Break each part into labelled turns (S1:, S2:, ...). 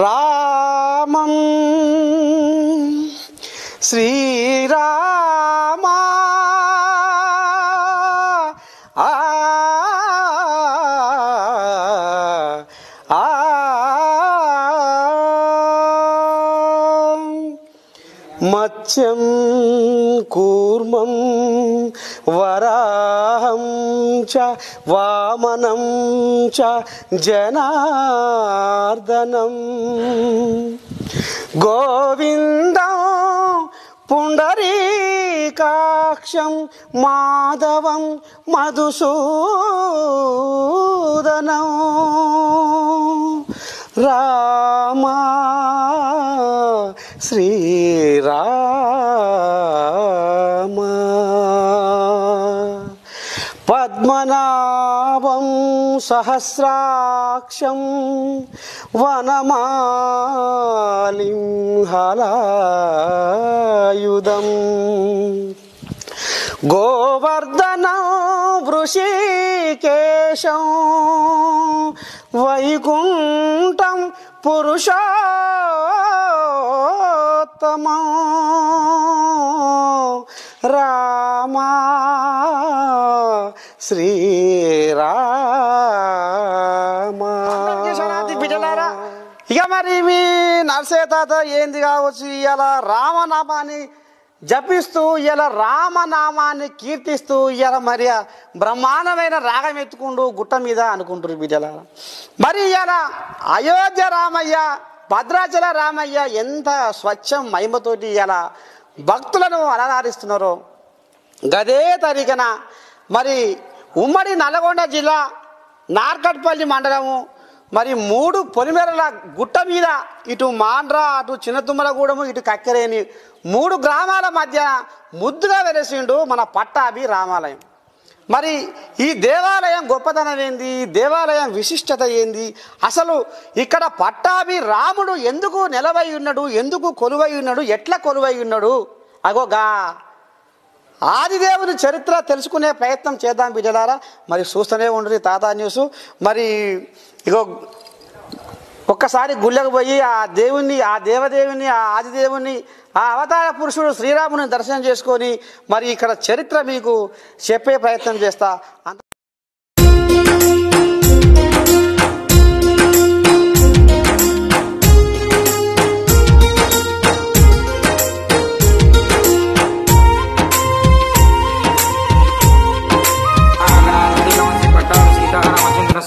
S1: రామం శ్రీరామ మత్స్యం కూర్మం వరాహం చ వామనం చ జనార్దనం గోవిందం పుండరీకాక్షం మాధవం మధుసూదనం రామా శ్రీరామ పద్మనాభం సహస్రాక్షం వనమాలిం హలాయుధం గోవర్ధనం వృషికేశం వైకుంఠం పురుషోత్తమం రామా శ్రీరామ. ఇక మరి మీ నర్సయ్య తాత ఏంది కావచ్చు, ఇలా రామనామాన్ని జపిస్తూ ఇలా రామనామాన్ని కీర్తిస్తూ ఇలా మరి బ్రహ్మాండమైన రాగం ఎత్తుకుంటూ గుట్ట మీద అనుకుంటారు బిడ్డలారా. మరి ఇలా అయోధ్య రామయ్య, భద్రాచల రామయ్య ఎంత స్వచ్ఛం మహిమతోటి ఇలా భక్తులను అలరారిస్తున్నారో గదే తరికన మరి ఉమ్మడి నల్గొండ జిల్లా నార్కట్పల్లి మండలము మరి 3 పొలిమేరల గుట్ట మీద ఇటు మాండ్రా, అటు చిన్నతుమ్మలగూడెము, ఇటు కక్కెరేని 3 గ్రామాల మధ్య ముద్దుగా వెలిసిండు మన పట్టాభి రామాలయం. మరి ఈ దేవాలయం గొప్పతనం ఏంది, దేవాలయం విశిష్టత ఏంది, అసలు ఇక్కడ పట్టాభి రాముడు ఎందుకు నెలవై ఉన్నాడు, ఎందుకు కొలువై ఉన్నాడు, ఎట్లా కొలువై ఉన్నాడు, అగోగా ఆదిదేవుని చరిత్ర తెలుసుకునే ప్రయత్నం చేద్దాం బిడ్డలారా. మరి చూస్తూనే ఉండరు తాతా న్యూస్. మరి ఇగో ఒక్కసారి గుళ్ళకు పోయి ఆ దేవుణ్ణి, ఆ దేవదేవుని, ఆ ఆదిదేవుని, ఆ అవతార పురుషుడు శ్రీరాముని దర్శనం చేసుకొని మరి ఇక్కడ చరిత్ర మీకు చెప్పే ప్రయత్నం చేస్తా.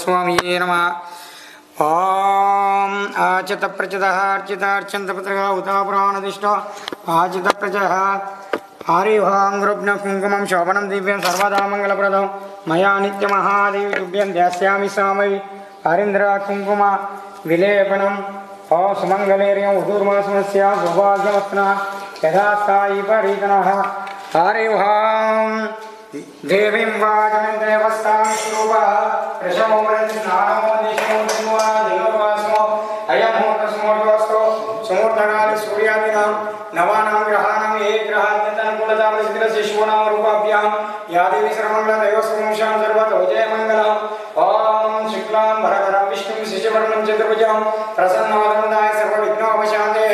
S2: స్వామి నమ. ఓం ఆచిత ప్రచిత అర్చిత అర్చంత పత్రక ఉతాపురాణదిష్ట ఆచిత ప్రచ హరిభాంగృభ్న కుంకుమం శోభనం దివ్యం సర్వదా మంగళప్రదం మయా నిత్య మహాదేవి తుభ్యం ధ్యాస్యామి సామవి హరీంద్ర కుంకుమ విలేపనం ఓ సుమంగళేర్యం ఉదూర్మాసమస్య సౌభాగ్యమస్న యథా స్థాయి పరీతన హరిభాం దేవీం వాచనం దేవస్థాం స్వరూప ప్రశమోమరం స్నానమో నిశమో దిమో దేవవాసమో అయం హోతస్మోర్వస్తో సమూర్తకాలి సూర్యాదినాం నవానాం గ్రహాణం ఏ గ్రహాత్యనుకూలతాం స్థిర శిశూనాం రూపాభ్యాం యాదేవి సర్వమంగళ దైవస్వంశాం సర్వతో జయమంగళం. ఓం శుక్లాం భరధరం విష్ణుం శశివర్ణం చతుర్భుజం ప్రసన్నవదనాయ సర్వవిఘ్నోపశాంతే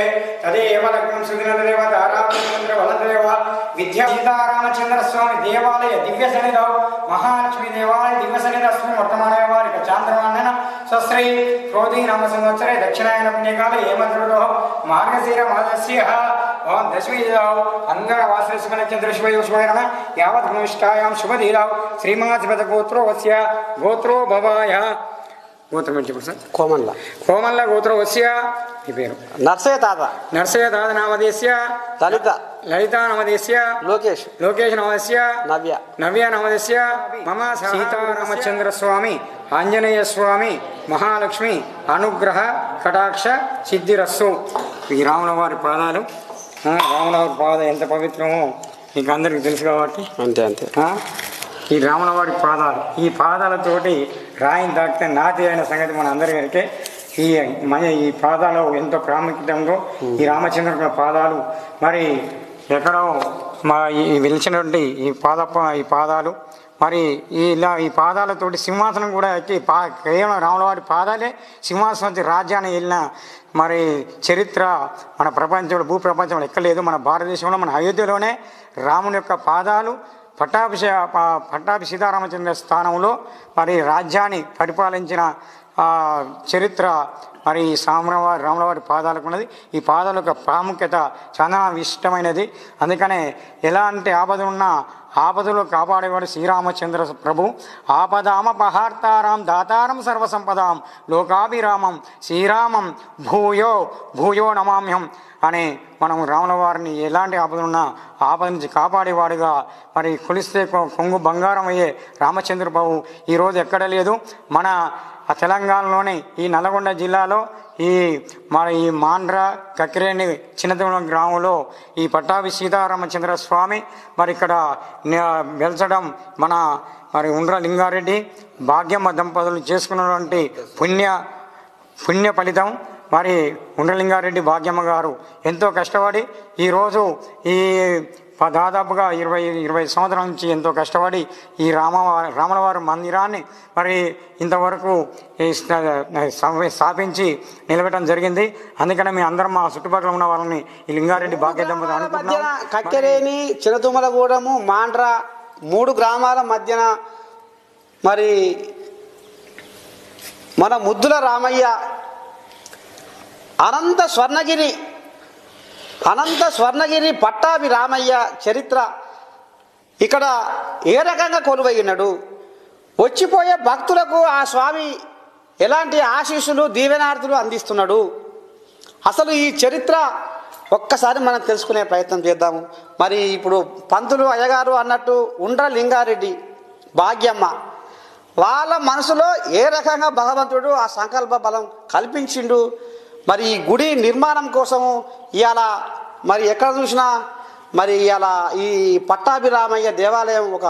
S2: తదేవ లగ్నం సుదినదేవ తారాచంద్ర వలందేవ విద్యా సీతారామచంద్ర స్వామి దేవాలయ దివ్య సన్నిధౌ మహాలక్ష్మి దేవాలయ దివ్య సన్నిధస్మి వర్తమానయ వారిక చాంద్రమానన స్వశ్రీ క్రోధీ నామ సంవత్సరే దక్షిణాయన పుణ్యకాలే హేమంతుడో మార్గశీర మాసస్య ఓం దశమీదౌ అంగరవాసస్మన చంద్రశివయోష్మయ నమ యావత్ భూమిష్టాయాం శుభధీరౌ శ్రీమాధిపత గోత్రోవస్య గోత్రో భవాయ గోత్రం ఏంటి సార్?
S1: కోమల్ల.
S2: కోమల్ల గోత్రోవస్య. మీ పేరు?
S1: నర్సయ్య తాత.
S2: నర్సయ్య తాత నామదేశ్య
S1: లలిత.
S2: లలితా నామధేస్య
S1: లోకేష్
S2: లోకేష్ నామధేస్య
S1: నవ్య
S2: నవ్య నామధేస్య మమ సీతారామచంద్ర స్వామి ఆంజనేయ స్వామి మహాలక్ష్మి అనుగ్రహ కటాక్ష సిద్ధిరస్సు. ఈ రాముల వారి పాదాలు, రాముల వారి పాదం ఎంత పవిత్రమో మీకు అందరికీ తెలుసు కాబట్టి
S1: అంతే అంతే.
S2: ఈ రాముల వారి పాదాలు, ఈ పాదాలతోటి రాయిని తాకితే నాటి అయిన సంగతి మన అందరికీ ఈ పాదాలు ఎంతో ప్రాముఖ్యత ఉందో ఈ రామచంద్రుల పాదాలు మరి ఎక్కడో మా వెలిచినటువంటి ఈ పాదాలు మరి ఈ పాదాలతోటి సింహాసనం కూడా ఎక్కి కేవలం రాముల వారి పాదాలే సింహాసనం రాజ్యాన్ని వెళ్ళిన మరి చరిత్ర మన ప్రపంచంలో భూప్రపంచంలో ఎక్కలేదు. మన భారతదేశంలో మన అయోధ్యలోనే రాముని యొక్క పాదాలు పట్టాభి సీతారామచంద్ర స్థానంలో మరి రాజ్యాన్ని పరిపాలించిన చరిత్ర మరి రాముల వారి పాదాలకు ఉన్నది. ఈ పాదాల యొక్క ప్రాముఖ్యత చాలా ఇష్టమైనది. అందుకనే ఎలాంటి ఆపదలున్నా ఆపదలో కాపాడేవాడు శ్రీరామచంద్ర ప్రభు. ఆపదామపహార్తారాం దాతారం సర్వసంపదాం లోకాభిరామం శ్రీరామం భూయో భూయో నమామ్యం అని మనం రాముల వారిని ఎలాంటి ఆపదలున్నా ఆపద నుంచి కాపాడేవాడుగా మరి కొలిస్తే కొంగు బంగారం అయ్యే రామచంద్ర ప్రభు ఈరోజు ఎక్కడ లేదు. మన తెలంగాణలోని ఈ నల్గొండ జిల్లాలో ఈ మాండ్ర కక్కిరేణి చిన్నతూరు గ్రామంలో ఈ పట్టాభి సీతారామచంద్ర స్వామి మరి ఇక్కడ వెలచడం మన మరి ఉండ్ర లింగారెడ్డి భాగ్యమ్మ దంపతులు చేసుకున్నటువంటి పుణ్య ఫలితం. మరి ఉండ్రలింగారెడ్డి భాగ్యమ్మ గారు ఎంతో కష్టపడి ఈరోజు దాదాపుగా 20 సంవత్సరాల నుంచి ఎంతో కష్టపడి ఈ రాములవారి మందిరాన్ని మరి ఇంతవరకు స్థాపించి నిలబెట్టడం జరిగింది. అందుకని మీ అందరం మా చుట్టుపక్కల ఉన్న వాళ్ళని ఈ లింగారెడ్డి భాగ్య దంపతులు
S1: కక్కెరేని చినతుమ్మలగూడెము మాండ్ర 3 గ్రామాల మధ్యన మరి మన ముద్దుల రామయ్య అనంత స్వర్ణగిరి పట్టాభి రామయ్య చరిత్ర ఇక్కడ ఏ రకంగా కొలువై ఉన్నాడు, వచ్చిపోయే భక్తులకు ఆ స్వామి ఎలాంటి ఆశీస్సులు దీవెనార్థులు అందిస్తున్నాడు, అసలు ఈ చరిత్ర ఒక్కసారి మనం తెలుసుకునే ప్రయత్నం చేద్దాము. మరి ఇప్పుడు పంతులు అయ్యగారు అన్నట్టు ఉండ్ర లింగారెడ్డి భాగ్యమ్మ వాళ్ళ మనసులో ఏ రకంగా భగవంతుడు ఆ సంకల్ప బలం కల్పించిండు. మరి ఈ గుడి నిర్మాణం కోసము ఇవాళ మరి ఎక్కడ చూసినా మరి ఇవాళ ఈ పట్టాభి రామయ్య దేవాలయం ఒక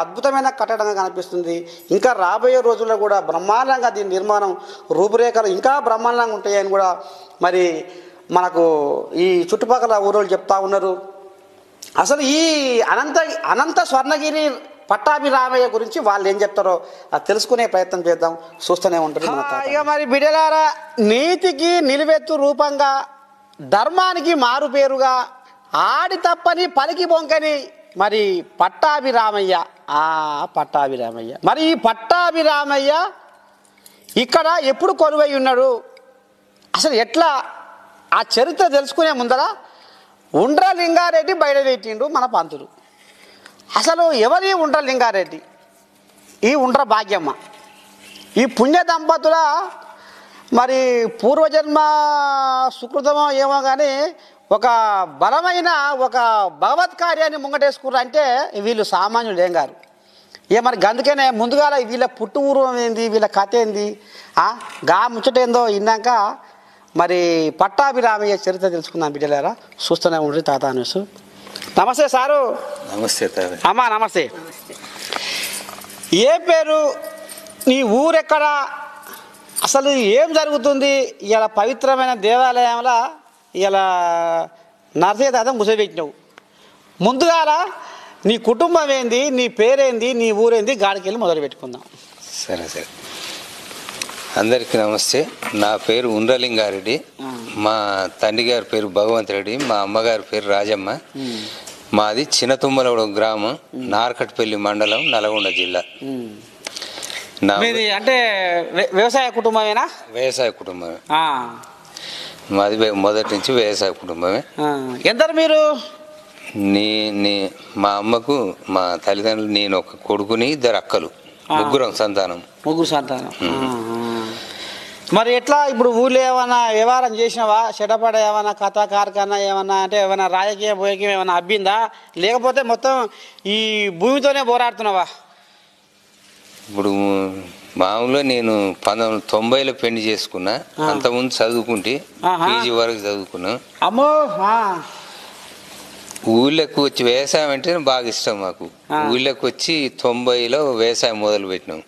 S1: అద్భుతమైన కట్టడంగా కనిపిస్తుంది. ఇంకా రాబోయే రోజుల్లో కూడా బ్రహ్మాండంగా దీని నిర్మాణం రూపురేఖలు ఇంకా బ్రహ్మాండంగా ఉంటాయని కూడా మరి మనకు ఈ చుట్టుపక్కల ఊరోళ్ళు చెప్తా ఉన్నారు. అసలు ఈ అనంత స్వర్ణగిరి పట్టాభి రామయ్య గురించి వాళ్ళు ఏం చెప్తారో అది తెలుసుకునే ప్రయత్నం చేద్దాం. చూస్తూనే ఉంటుంది. ఇక మరి బిడలారా, నీతికి నిలువెత్తు రూపంగా, ధర్మానికి మారు పేరుగా, ఆడి తప్పని పలికి బొంకని మరి పట్టాభి రామయ్య మరి ఈ పట్టాభి రామయ్య ఇక్కడ ఎప్పుడు కొలువై ఉన్నాడు, అసలు ఎట్లా ఆ చరిత్ర తెలుసుకునే ముందర ఉండ్ర లింగారెడ్డి బయటపెట్టిండు మన పంతులు. అసలు ఎవరి ఉండ్ర లింగారెడ్డి, ఈ ఉండ్ర భాగ్యమ్మ, ఈ పుణ్య దంపతుల మరి పూర్వజన్మ సుకృతమో ఏమో కానీ ఒక బలమైన ఒక భగవత్ కార్యాన్ని ముంగటేసుకుర్రు అంటే వీళ్ళు సామాన్యులు ఏం గారు. మరి అందుకనే ముందుగా వీళ్ళ పుట్టు పూర్వం ఏంది, వీళ్ళ కథ ఏంది, గా ముచ్చటేందో ఇన్నాక మరి పట్టాభి రామయ్య చరిత్ర తెలుసుకుందాం బిడ్డలారా. చూస్తూనే ఉంటుంది తాత న్యూస్. నమస్తే సారు.
S3: నమస్తే
S1: అమ్మా. నమస్తే. ఏ పేరు, నీ ఊరెక్కడ, అసలు ఏం జరుగుతుంది ఇలా పవిత్రమైన దేవాలయంలో ఇలా నరసయ్య తాత ముసపెట్టినావు. ముందుగా నీ కుటుంబం ఏంది, నీ పేరేంది, నీ ఊరేంది, గాడికి వెళ్ళి మొదలు పెట్టుకుందాం.
S3: సరే. అందరికీ నమస్తే. నా పేరు ఉండ్రలింగారెడ్డి. మా తండ్రి గారి పేరు భగవంత్ రెడ్డి, మా అమ్మగారి పేరు రాజమ్మ. మాది చిన్నతుమ్మలగూడెం గ్రామం, నార్కట్పల్లి మండలం, నల్గొండ జిల్లా.
S1: అంటే వ్యవసాయ కుటుంబమేనా?
S3: వ్యవసాయ కుటుంబమే మాది. మొదటి నుంచి వ్యవసాయ కుటుంబమే.
S1: ఎందరు మీరు?
S3: మా అమ్మకు మా తల్లిదండ్రులు, నేను ఒక కొడుకుని, 2 అక్కలు, ముగ్గురు సంతానం.
S1: మరి ఎట్లా ఇప్పుడు ఊళ్ళో ఏమైనా వ్యవహారం చేసినావా? చెటపడ ఏమైనా కథ కార్ఖానా ఏమన్నా అంటే ఏమైనా రాజకీయ భోజకీయం ఏమైనా అబ్బిందా, లేకపోతే మొత్తం ఈ భూమితోనే పోరాడుతున్నావా?
S3: ఇప్పుడు మామూలుగా నేను 1990లో పెళ్లి చేసుకున్నా. అంతకుముందు చదువుకుంటే పీజీ వరకు చదువుకున్నా.
S1: అమ్మో,
S3: ఊళ్ళోకి వచ్చి వ్యవసాయం అంటే బాగా ఇష్టం మాకు. ఊళ్ళోకి వచ్చి 90లో వ్యవసాయం మొదలు పెట్టినాం.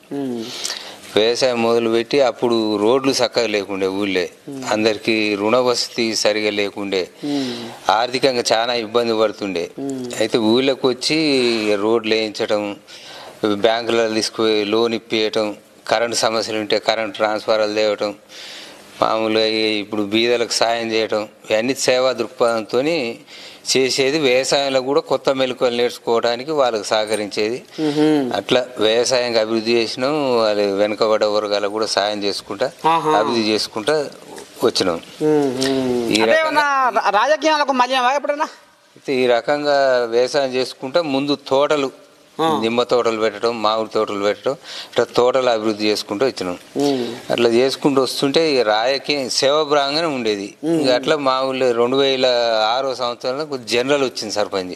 S3: వ్యవసాయం మొదలుపెట్టి అప్పుడు రోడ్లు చక్కగా లేకుండే, ఊళ్ళే అందరికి రుణ వసతి సరిగా లేకుండే, ఆర్థికంగా చాలా ఇబ్బంది పడుతుండే. అయితే ఊళ్ళోకి వచ్చి రోడ్లు వేయించడం, బ్యాంకులలో తీసుకుపోయి లోన్ ఇప్పియటం, కరెంటు సమస్యలు ఉంటే కరెంటు ట్రాన్స్ఫారాలు తేవటం, మామూలుగా ఇప్పుడు బీదలకు సాయం చేయటం, ఇవన్నీ సేవా దృక్పథంతో చేసేది. వ్యవసాయంలో కూడా కొత్త మెలకువలు నేర్చుకోవడానికి వాళ్ళకి సహకరించేది. అట్లా వ్యవసాయంగా అభివృద్ధి చేసినాం. వాళ్ళు వెనుకబడ్డ వర్గాలకు కూడా సాయం చేసుకుంటా అభివృద్ధి చేసుకుంటా వచ్చినాం.
S1: రాజకీయాలకు మళ్ళీ ఎప్పుడైనా
S3: ఈ రకంగా వ్యవసాయం చేసుకుంటా ముందు తోటలు, నిమ్మ తోటలు పెట్టడం, మామిడి తోటలు పెట్టడం, ఇట్లా తోటలు అభివృద్ధి చేసుకుంటూ వచ్చినాం. అట్లా చేసుకుంటూ వస్తుంటే రాజకీయం సేవాభ్రాంగానే ఉండేది. ఇక అట్లా మా ఊళ్ళో 2006 సంవత్సరంలో జనరల్ వచ్చింది సర్పంచ్.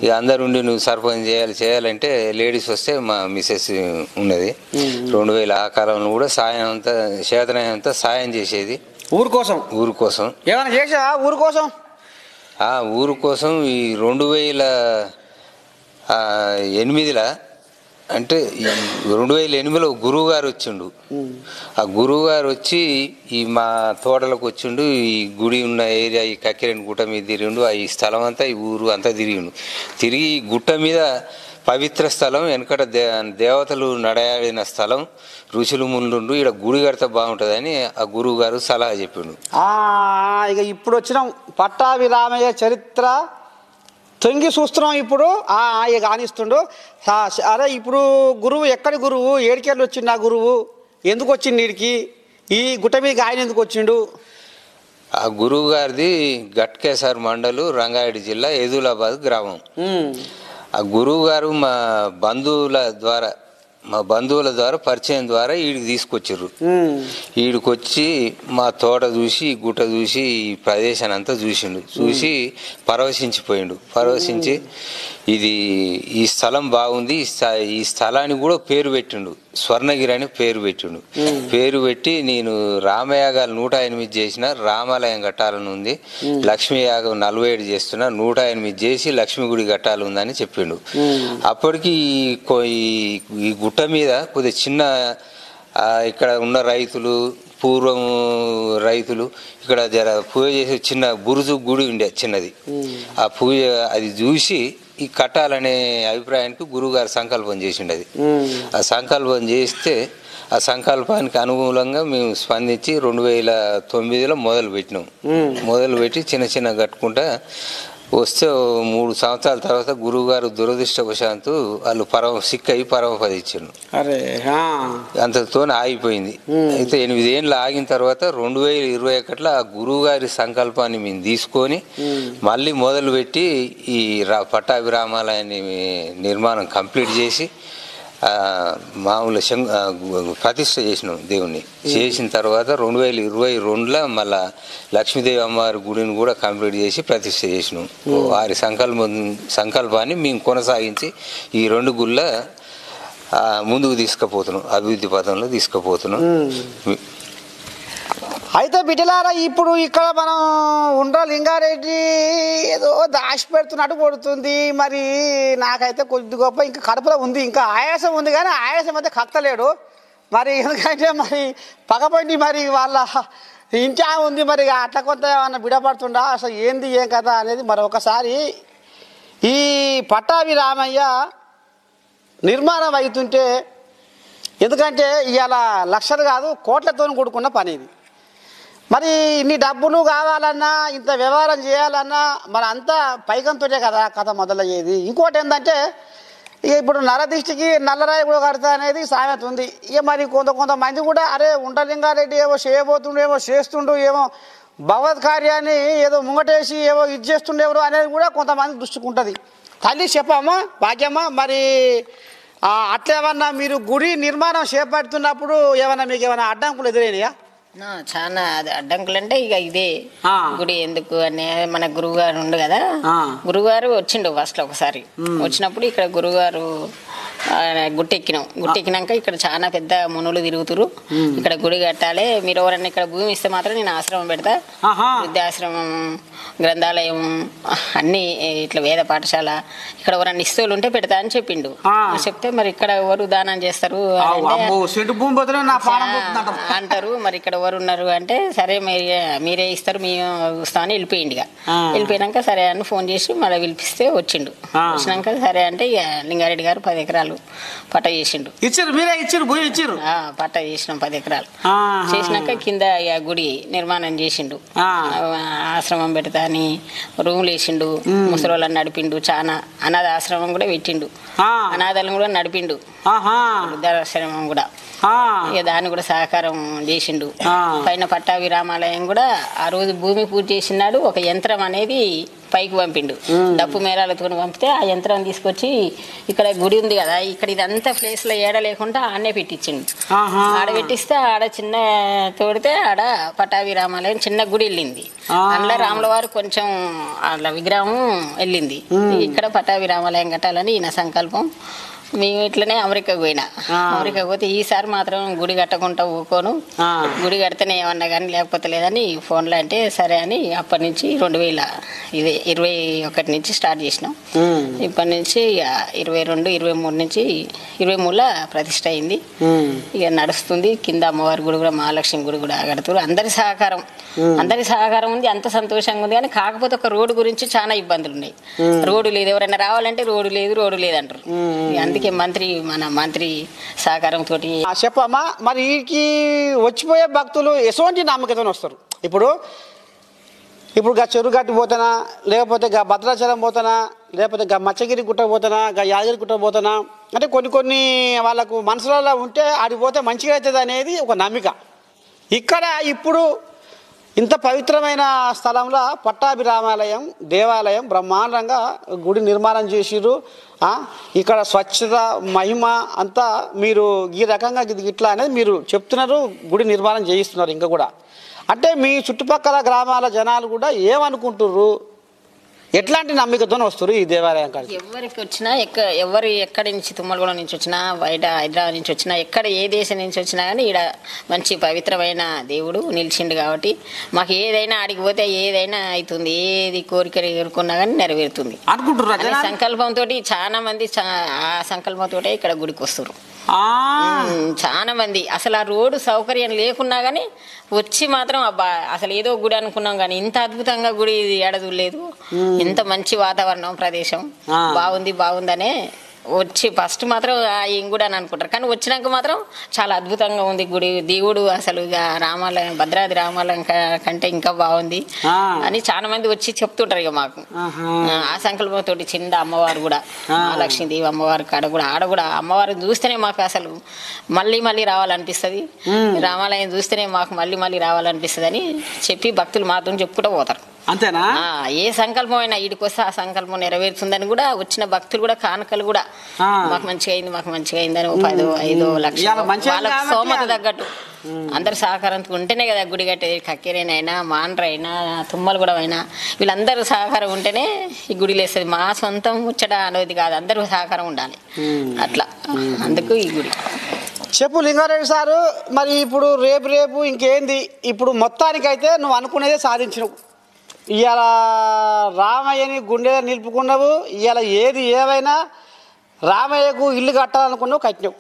S3: ఇక అందరు ఉండి నువ్వు సర్పంచ్ చేయాలంటే లేడీస్ వస్తే మా మిసెస్ ఉన్నది. 2000 ఆ కాలంలో కూడా సాయం అంతా చేతనంతా సాయం చేసేది
S1: ఊరు కోసం. ఏమైనా చేసావా ఊరు కోసం?
S3: ఊరు కోసం ఈ 2008లో అంటే 2008లో గురువు గారు వచ్చిండు. ఆ గురువు గారు వచ్చి ఈ మా తోటలకు వచ్చిండు. ఈ గుడి ఉన్న ఏరియా, ఈ కక్కిరేని గుట్ట మీద తిరిగిండు. ఈ స్థలం అంతా, ఈ ఊరు అంతా తిరిగిండు. తిరిగి ఈ గుట్ట మీద పవిత్ర స్థలం, వెనకట దేవతలు నడయాడిన స్థలం, ఋషులు ముందుండు, ఇక్కడ గుడి కడితే బాగుంటుందని ఆ గురువు గారు సలహా చెప్పిండు.
S1: ఇక ఇప్పుడు వచ్చినాం పట్టాభి రామయ్య చరిత్ర తొంగి చూస్తున్నాం. ఇప్పుడు ఇక ఆనిస్తుండు. అరే ఇప్పుడు గురువు ఎక్కడి గురువు, ఏడికెళ్ళి వచ్చిండు ఆ గురువు, ఎందుకు వచ్చిండు వీడికి, ఈ గుట్ట మీద ఆయన ఎందుకు వచ్చిండు?
S3: ఆ గురువు గారిది గట్కేసర్ మండలు, రంగారెడ్డి జిల్లా, ఏదులాబాద్ గ్రామం. ఆ గురువు గారు మా బంధువుల ద్వారా పరిచయం ద్వారా ఈడికి తీసుకొచ్చారు. ఈడికొచ్చి మా తోట చూసి, గుట్ట చూసి, ఈ ప్రదేశాన్ని అంతా చూసిండు. చూసి పరవశించి ఈ స్థలం బాగుంది, ఈ స్థలానికి కూడా పేరు పెట్టిండు, స్వర్ణగిరి అని పేరు పెట్టిండు. పేరు పెట్టి నేను రామయాగాలు 108 చేసిన, రామాలయం కట్టాలని ఉంది, లక్ష్మీ యాగం 47 చేస్తున్నా, 108 చేసి లక్ష్మీ గుడి కట్టాలి ఉందని చెప్పిండు. అప్పటికి ఈ గుట్ట మీద కొద్దిగా చిన్న ఇక్కడ ఉన్న రైతులు, పూర్వం రైతులు ఇక్కడ పూజ చేసే చిన్న బురుజు గుడి ఉండే చిన్నది. ఆ పూజ అది చూసి ఈ కట్టాలనే అభిప్రాయానికి గురువుగారు సంకల్పం చేసిండు. అది ఆ సంకల్పం చేస్తే ఆ సంకల్పానికి అనుకూలంగా మేము స్పందించి 2009లో మొదలుపెట్టి చిన్న కట్టుకుంటా వస్తే 3 సంవత్సరాల తర్వాత గురువు గారు దురదృష్టవశాంతు వాళ్ళు సిక్ అయ్యి పరమపది ఇచ్చారు. అంతతో ఆగిపోయింది. అయితే 8 ఏళ్ళు ఆగిన తర్వాత 2021లో ఆ గురువు గారి సంకల్పాన్ని మేము తీసుకొని మళ్ళీ మొదలుపెట్టి ఈ పట్టాభిరామాలయాన్ని నిర్మాణం కంప్లీట్ చేసి మామూలు ప్రతిష్ఠ చేసినాం దేవుణ్ణి. చేసిన తర్వాత 2022లో మళ్ళా లక్ష్మీదేవి అమ్మవారి గుడిని కూడా కంప్లీట్ చేసి ప్రతిష్ఠ చేసినాం. వారి సంకల్పాన్ని మేము కొనసాగించి ఈ 2 గుళ్ళ ముందుకు తీసుకుపోతున్నాం, అభివృద్ధి పథంలో తీసుకుపోతున్నాం.
S1: అయితే బిడ్డలారా, ఇప్పుడు ఇక్కడ మనం లింగారెడ్డి ఏదో దాచి పెడుతున్నట్టు కొడుతుంది. మరి నాకైతే కొద్ది గొప్ప ఇంకా కడుపులో ఉంది, ఇంకా ఆయాసం ఉంది, కానీ ఆయాసం అయితే కక్కలేడు. మరి ఎందుకంటే మరి పగపండి మరి వాళ్ళ ఇంటా ఉంది, మరి అట్లా కొంత ఏమన్నా బిడపడుతుండా, అసలు ఏంది ఏం కదా అనేది మరి ఒకసారి ఈ పట్టాభి రామయ్య నిర్మాణం అవుతుంటే, ఎందుకంటే ఇవాళ లక్షలు కాదు కోట్లతో కూడుకున్న పని ఇది. మరి ఇన్ని డబ్బులు కావాలన్నా, ఇంత వ్యవహారం చేయాలన్నా మరి అంతా పైకంతోనే కదా కథ మొదలయ్యేది. ఇంకోటి ఏంటంటే ఇక ఇప్పుడు నరదిష్టికి నల్లరాయి కూడా కడతా అనేది సామెత ఉంది. ఇక మరి కొంతమంది కూడా అరే లింగారెడ్డి ఏవో చేయబోతుండు, ఏమో చేస్తుండు, ఏమో భగవత్ కార్యాన్ని ఏదో ముంగటేసి ఏవో ఇది చేస్తుండేవారు అనేది కూడా కొంతమంది దృష్టికి ఉంటుంది. తల్లి చెప్పమ్మా భాగ్యమ్మా, మరి అట్లా ఏమన్నా మీరు గుడి నిర్మాణం చేపడుతున్నప్పుడు ఏమన్నా మీకు ఏమైనా అడ్డంకులు ఎదురైనాయా?
S4: చాలా అడ్డంకులు అంటే ఇక ఇదే
S1: ఆ.
S4: గుడి ఎందుకు అనే మన గురువు గారు ఉండు కదా,
S1: ఆ.
S4: గురువు గారు వచ్చిండు ఫస్ట్ ఒకసారి. వచ్చినప్పుడు ఇక్కడ గురువు గారు గుట్టెక్కినాక ఇక్కడ చాలా పెద్ద మునులు తిరుగుతురు, ఇక్కడ గుడి కట్టాలి, మీరు ఎవరన్నా ఇక్కడ భూమి ఇస్తే మాత్రం నేను ఆశ్రమం పెడతా, వృద్ధాశ్రమం, గ్రంథాలయం, అన్ని ఇట్లా వేద పాఠశాల, ఇక్కడ ఎవరన్నా ఇస్తూలు ఉంటే పెడతా అని చెప్పిండు. చెప్తే మరి ఇక్కడ ఎవరు దానం చేస్తారు అంటారు, మరి ఇక్కడ ఎవరు ఉన్నారు అంటే సరే మీరే ఇస్తారు మేము వస్తామని వెళ్ళిపోయింది. వెళ్ళిపోయినాక సరే అని ఫోన్ చేసి మళ్ళీ పిలిపిస్తే వచ్చిండు. వచ్చినాక సరే అంటే ఇక లింగారెడ్డి గారు 10 ఎకరాలు పట్ట చేసిండు. పట్ట చేసినాం 10 ఎకరాలు చేసినాక కింద ఇక గుడి నిర్మాణం చేసిండు, ఆశ్రమం పెడతా అని రూములు వేసిండు, ముసలోళ్ళని నడిపిండు, చాలా అనాథ ఆశ్రమం కూడా పెట్టిండు, అనాథాలను కూడా నడిపిండు, వృద్ధాశ్రమం కూడా ఇక దాన్ని కూడా సహకారం చేసిండు. పైన పట్టాభి రామాలయం కూడా ఆ రోజు భూమి పూజ చేసినాడు, ఒక యంత్రం అనేది పైకి పంపిండు, డప్పు మేళాలతో పంపితే ఆ యంత్రం తీసుకొచ్చి ఇక్కడ గుడి ఉంది కదా, ఇక్కడ ఇదంతా ప్లేస్ లో ఏడ లేకుండా ఆడనే పెట్టించిండు. ఆడ పెట్టిస్తే ఆడ చిన్న తోడితే ఆడ పట్టాభి రామాలయం చిన్న గుడి వెళ్ళింది, అందులో రాముల వారు కొంచెం అట్లా విగ్రహం వెళ్ళింది. ఇక్కడ పట్టాభి రామాలయం కట్టాలని ఈయన సంకల్పం. మేము ఇట్లనే అమెరికాకు పోయినా, అమెరికాకు పోతే ఈసారి మాత్రం గుడి కట్టకుండా ఊకోను, గుడి కడితేనే ఏమన్నా కానీ లేకపోతే లేదని ఫోన్లో అంటే సరే అని అప్పటి నుంచి 2021 నుంచి స్టార్ట్ చేసినాం. ఇప్పటి నుంచి 22, 23 నుంచి 23లో ప్రతిష్ట అయింది. ఇక నడుస్తుంది. కింద అమ్మవారి గుడి కూడా, మహాలక్ష్మి గుడి కూడా కడుతున్నారు. అందరి సహకారం ఉంది, అంత సంతోషంగా ఉంది. కానీ కాకపోతే ఒక రోడ్డు గురించి చాలా ఇబ్బందులు ఉన్నాయి. రోడ్డు లేదు, ఎవరైనా రావాలంటే రోడ్డు లేదు అంటారు. అందుకే మన మంత్రి సహకారంతో.
S1: చెప్పమ్మా, మరి వీరికి వచ్చిపోయే భక్తులు ఎటువంటి నమ్మకంతో వస్తారు? ఇప్పుడు చెరువు గట్టి పోతానా, లేకపోతే భద్రాచలం పోతానా, లేకపోతే మచ్చగిరి గుట్ట పోతానా, యాదగిరి గుట్ట పోతానా, అంటే కొన్ని వాళ్ళకు మనసులలో ఉంటే ఆడికి పోతే మంచిగా అవుతుంది అనేది ఒక నమ్మిక. ఇక్కడ ఇప్పుడు ఇంత పవిత్రమైన స్థలంలో పట్టాభి రామాలయం దేవాలయం బ్రహ్మాండంగా గుడి నిర్మాణం చేసిర్రు. ఇక్కడ స్వచ్ఛత మహిమ అంతా మీరు ఈ రకంగా ఇట్లా అనేది మీరు చెప్తున్నారు, గుడి నిర్మాణం చేయిస్తున్నారు. ఇంకా కూడా అంటే మీ చుట్టుపక్కల గ్రామాల జనాలు కూడా ఏమనుకుంటుర్రు, ఎట్లాంటి నమ్మికతో వస్తారు ఈ దేవాలయం కాడికి?
S4: ఎవరికి వచ్చినా ఎవరు ఎక్కడి నుంచి, తుమ్మలగూడ నుంచి వచ్చినా, బయట హైదరాబాద్ నుంచి వచ్చినా, ఎక్కడ ఏ దేశం నుంచి వచ్చినా కానీ ఈడ మంచి పవిత్రమైన దేవుడు నిలిచిండు కాబట్టి మాకు ఏదైనా ఆడికి పోతే ఏదైనా అవుతుంది, ఏది కోరిక ఎదుర్కొన్నా కానీ నెరవేరుతుంది అనుకుంటున్నారు. సంకల్పంతో చాలా మంది ఆ సంకల్పంతో ఇక్కడ గుడికి వస్తారు. చాలా మంది అసలు ఆ రోడ్డు సౌకర్యం లేకున్నా కానీ వచ్చి మాత్రం అబ్బా అసలు ఏదో గుడి అనుకున్నాం కానీ ఇంత అద్భుతంగా గుడి ఏడదు లేదు, ఇంత మంచి వాతావరణం ప్రదేశం బాగుందనే వచ్చి ఫస్ట్ మాత్రం ఏం గుడి అని అనుకుంటారు. కానీ వచ్చినాక మాత్రం చాలా అద్భుతంగా ఉంది గుడి. దేవుడు అసలు రామాలయం, భద్రాద్రి రామాలయం కంటే ఇంకా బాగుంది అని చాలా మంది వచ్చి చెప్తుంటారు. ఇక మాకు ఆ సంకల్పంతో చిన్న అమ్మవారు కూడా, లక్ష్మీదేవి అమ్మవారి కాడ కూడా ఆడ కూడా అమ్మవారిని చూస్తేనే మాకు అసలు మళ్ళీ రావాలనిపిస్తుంది, రామాలయం చూస్తేనే మాకు మళ్ళీ రావాలనిపిస్తుంది అని చెప్పి భక్తులు మాత్రం చెప్పుకుంటూ పోతారు.
S1: అంతేనా?
S4: ఏ సంకల్పం అయినా వీడికి వస్తే ఆ సంకల్పం నెరవేరుతుందని కూడా వచ్చిన భక్తులు కూడా కానుకలు కూడా మాకు మంచిగా అయింది అని 10-5 లక్షలు వాళ్ళకి స్తోమత తగ్గట్టు అందరు సహకారంతో ఉంటేనే కదా గుడి కట్టేది. కక్కెరైనా, మాండ్రైనా, తుమ్మలగూడ అయినా వీళ్ళందరూ సహకారం ఉంటేనే ఈ గుడి లేస్తుంది. మా సొంతం ముచ్చట అనేది కాదు, అందరూ సహకారం ఉండాలి. అట్లా అందుకు ఈ గుడి.
S1: చెప్పు లింగారెడ్డి సారు, మరి ఇప్పుడు రేపు ఇంకేంది? ఇప్పుడు మొత్తానికైతే నువ్వు అనుకునేదే సాధించినవు. ఇవాళ రామయ్యని గుండె నిలుపుకున్నావు. ఇవాళ ఏది ఏమైనా రామయ్యకు ఇల్లు కట్టాలనుకున్నావు, కట్టినావు.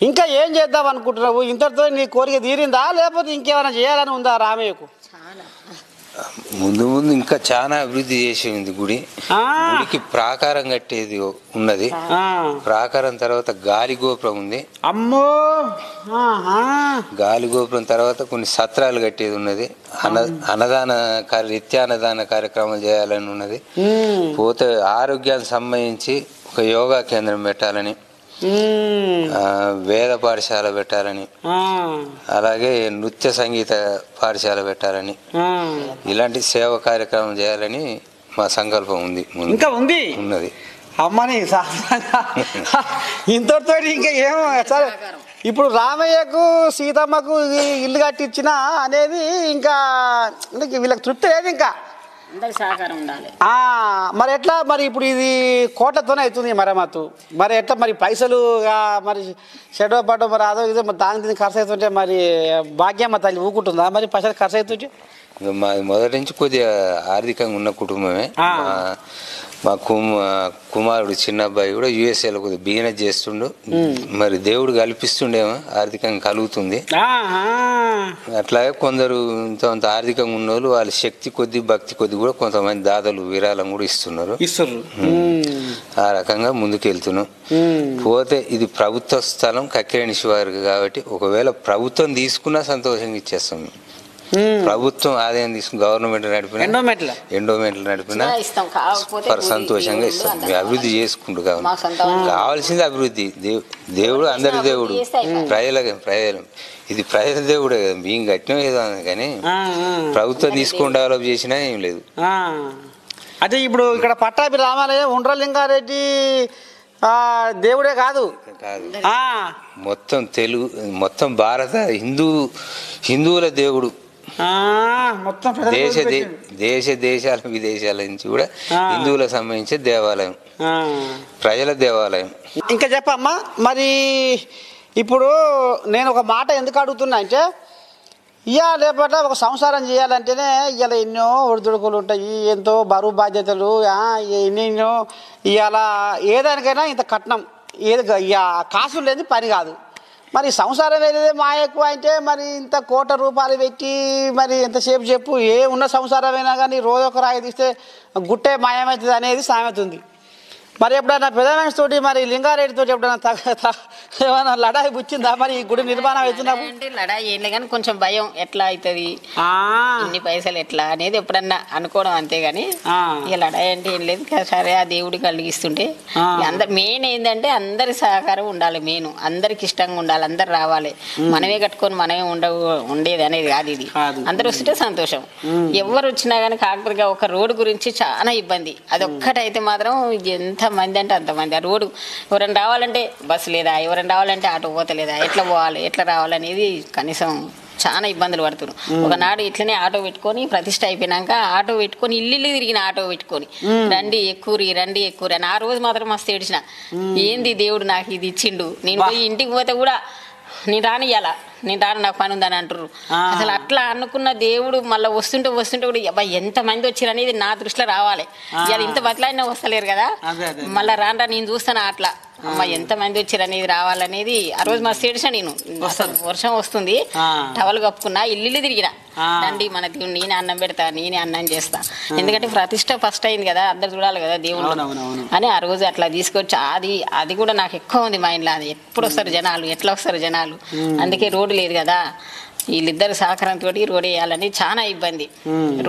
S1: ఇంకా ఏం చేద్దాం అనుకుంటున్నావు? ఇంతటితో నీ కోరిక తీరిందా, లేకపోతే ఇంకేమైనా చేయాలని ఉందా రామయ్యకు?
S3: ముందు ఇంకా చాలా అభివృద్ధి చేసి ఉంది గుడి. గుడికి ప్రాకారం కట్టేది ఉన్నది. ప్రాకారం తర్వాత గాలి గోపురం ఉంది.
S1: అమ్మో!
S3: గాలి గోపురం తర్వాత కొన్ని సత్రాలు కట్టేది ఉన్నది. నిత్యాన్నదాన కార్యక్రమాలు చేయాలని ఉన్నది. పోతే ఆరోగ్యానికి సంబంధించి ఒక యోగా కేంద్రం పెట్టాలని, వేద పాఠశాల పెట్టాలని, అలాగే నృత్య సంగీత పాఠశాల పెట్టాలని, ఇలాంటి సేవ కార్యక్రమం చేయాలని మా సంకల్పం ఉంది.
S1: ఇంకా ఉన్నది అమ్మని ఇంతటితో ఇంకా ఏమో సరే ఇప్పుడు రామయ్యకు సీతమ్మకు ఇల్లు కట్టించిన అనేది ఇంకా వీళ్ళకి తృప్తి లేదు ఇంకా.
S4: అందరి సహకారం ఉండాలి.
S1: మరి ఎట్లా మరి ఇప్పుడు ఇది కోట్లతోనే అవుతుంది మరమ్మతు. మరి ఎట్లా మరి పైసలు మరి షెడో పడ్డో మరి అదో ఇదో దానికి ఖర్చు అవుతుంటే మరి భాగ్యమ్మ తల్లి ఊకుంటుందా మరి పైసలు ఖర్చు అవుతుంటే?
S3: మాది మొదటి నుంచి కొద్దిగా ఆర్థికంగా ఉన్న కుటుంబమే. మా కుమారుడు చిన్న అబ్బాయి కూడా యుఎస్ఏలో కొద్దిగా బిజినెస్ చేస్తుండు. మరి దేవుడు కల్పిస్తుండేమో ఆర్థికంగా కలుగుతుంది. అట్లాగే కొందరు ఇంత ఆర్థికంగా ఉన్న వాళ్ళు వాళ్ళ శక్తి కొద్ది భక్తి కొద్ది కూడా కొంతమంది దాతలు విరాళం కూడా ఇస్తున్నారు. ఆ రకంగా ముందుకెళ్తున్నాం. పోతే ఇది ప్రభుత్వ స్థలం కక్కిరేణి శివారు కాబట్టి ఒకవేళ ప్రభుత్వం తీసుకున్నా సంతోషంగా ఇచ్చేస్తాం. ప్రభుత్వం ఆదాయం తీసుకుని గవర్నమెంట్ నడిపిన ఎండోమెంట్లు నడిపినా సంతోషంగా ఇస్తాం. అభివృద్ధి చేసుకుంటూ కావాల్సింది అభివృద్ధి. దేవుడు అందరి దేవుడు, ప్రజలు ఇది ప్రజల దేవుడే కదా. మేము కట్టినా ఏదో కానీ ప్రభుత్వం తీసుకొని డెవలప్ చేసినా ఏం లేదు.
S1: అంటే ఇప్పుడు ఇక్కడ పట్టాభి రామాలయం ఉండ్రలింగారెడ్డి దేవుడే కాదు,
S3: మొత్తం తెలుగు మొత్తం భారత హిందువుల దేవుడు. దేశ దేశాల విదేశాల నుంచి కూడా హిందువులకు సంబంధించిన దేవాలయం, ప్రజల దేవాలయం.
S1: ఇంకా చెప్పమ్మా మరి ఇప్పుడు నేను ఒక మాట ఎందుకు అడుగుతున్నా అంటే లేపట ఒక సంసారం చేయాలంటేనే ఇవాళ ఎన్నో ఒడిదుడుకులు ఉంటాయి, ఎంతో బరువు బాధ్యతలు, ఎన్నెన్నో ఇవాళ ఏదానికైనా ఇంత కట్నం ఏది కాసులు లేని పని కాదు. మరి సంసారం ఏదైతే మా ఎక్కువ అంటే మరి ఇంత ₹1,00,00,000 పెట్టి మరి ఎంతసేపు చెప్పు ఉన్న సంసారమైనా కానీ రోజు ఒక రాయి తీస్తే గుట్టే మాయమవుతుంది అనేది సామెత ఉంది. మరి ఎప్పుడైనా పెదమనిషి తోటి మరి లింగారెడ్డి తోటి ఎప్పుడైనా ఏమైనా లడాయి పుచ్చిందా మరి ఈ గుడి నిర్మాణం అవుతున్నప్పుడు?
S4: లడాయి ఏం లేదు కానీ కొంచెం భయం ఎట్లా అవుతుంది, ఇన్ని పైసలు ఎట్లా అనేది ఎప్పుడన్నా అనుకోవడం అంతేగాని ఇక లడాయి అంటే ఏం లేదు. సరే ఆ దేవుడి కలిగిస్తుంటే మెయిన్ ఏంటంటే అందరి సహకారం ఉండాలి. మెయిన్ అందరికి ఇష్టంగా ఉండాలి, అందరు రావాలి. మనమే కట్టుకొని మనమే ఉండేది అనేది కాదు. ఇది అందరు వస్తుంటే సంతోషం. ఎవరు వచ్చినా కానీ కాకపోతే ఒక రోడ్డు గురించి చాలా ఇబ్బంది. అది ఒక్కటైతే మాత్రం ఎంత మంది అంటే అంతమంది. ఆ రోడ్డు ఎవరైనా రావాలంటే బస్సు లేదా, ఎవరైనా రావాలంటే ఆటో పోతలేదా, ఎట్లా పోవాలి ఎట్లా రావాలనేది కనీసం చాలా ఇబ్బందులు పడుతున్నారు. ఒకనాడు ఇట్లనే ఆటో పెట్టుకొని ప్రతిష్ట అయిపోయినాక ఆటో పెట్టుకొని ఇల్లు తిరిగిన ఆటో పెట్టుకొని రండి ఎక్కురి అని ఆ రోజు మాత్రం మస్తు ఏడిచిన. ఏంది దేవుడు నాకు ఇది ఇచ్చిండు, నేను పోయి ఇంటికి పోతే కూడా నేను రానియ్యాలా, నేను రాను నాకు పని ఉందని అంటారు. అసలు అట్లా అనుకున్న దేవుడు మళ్ళీ వస్తుంటే కూడా ఎంత మంది వచ్చారు అనేది నా దృష్టిలో రావాలి. ఇవాళ ఇంత బతలాడినా వస్తలేరు కదా, మళ్ళీ రాను నేను చూస్తాను అట్లా ఎంత మంది వచ్చారు అనేది రావాలనేది. ఆ రోజు మా స్టేషన్ నేను వర్షం వస్తుంది టవల్ కప్పుకున్నా ఇల్లు తిరిగిన రండి మన దేవుడు నేనే అన్నం పెడతా, నేనే అన్నం చేస్తా. ఎందుకంటే ప్రతిష్ట ఫస్ట్ అయింది కదా, అందరు చూడాలి కదా దేవుడు అని ఆ రోజు అట్లా తీసుకొచ్చి అది కూడా నాకు ఎక్కువ ఉంది మైండ్లో. అది ఎప్పుడు వస్తారు జనాలు, ఎట్లా వస్తారు జనాలు, అందుకే రోడ్డు లేదు కదా. వీళ్ళిద్దరు సహకారంతో రోడ్ వేయాలని చాలా ఇబ్బంది.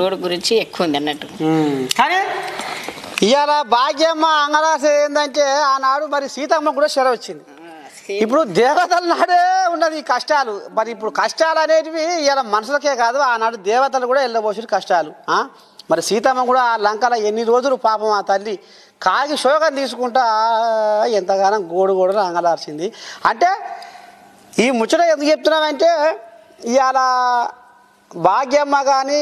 S4: రోడ్డు గురించి ఎక్కువ ఉంది అన్నట్టు.
S1: కానీ ఇవాళ భాగ్యమ్మ అంగరాశ ఏంటంటే ఆనాడు మరి సీతమ్మ కూడా శర వచ్చింది. ఇప్పుడు దేవతల నాడే ఉన్నది ఈ కష్టాలు. మరి ఇప్పుడు కష్టాలు అనేటివి ఇవాళ మనుషులకే కాదు, ఆనాడు దేవతలు కూడా వెళ్ళబోసిన కష్టాలు. మరి సీతమ్మ కూడా ఆ లంకలో ఎన్ని రోజులు పాపం ఆ తల్లి కాగి శోకం తీసుకుంటా ఎంతగానో గోడు అంగలార్చింది. అంటే ఈ ముచ్చట ఎందుకు చెప్తున్నామంటే ఇవాళ భాగ్యమ్మ కానీ